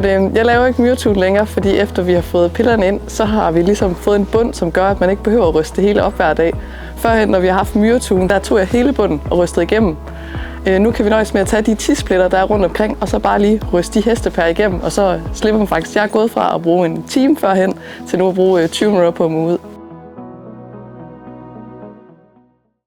Jeg laver ikke myretun længere, fordi efter vi har fået pillerne ind, så har vi ligesom fået en bund, som gør, at man ikke behøver at ryste det hele op hver dag. Førhen, når vi har haft myretun, der tog jeg hele bunden og rystede igennem. Nu kan vi nøjes med at tage de 10 splitter, der er rundt omkring, og så bare lige ryste de hestepær igennem, og så slipper man faktisk. Jeg er gået fra at bruge en time førhen, til nu at bruge 20 minutter på at mude ud.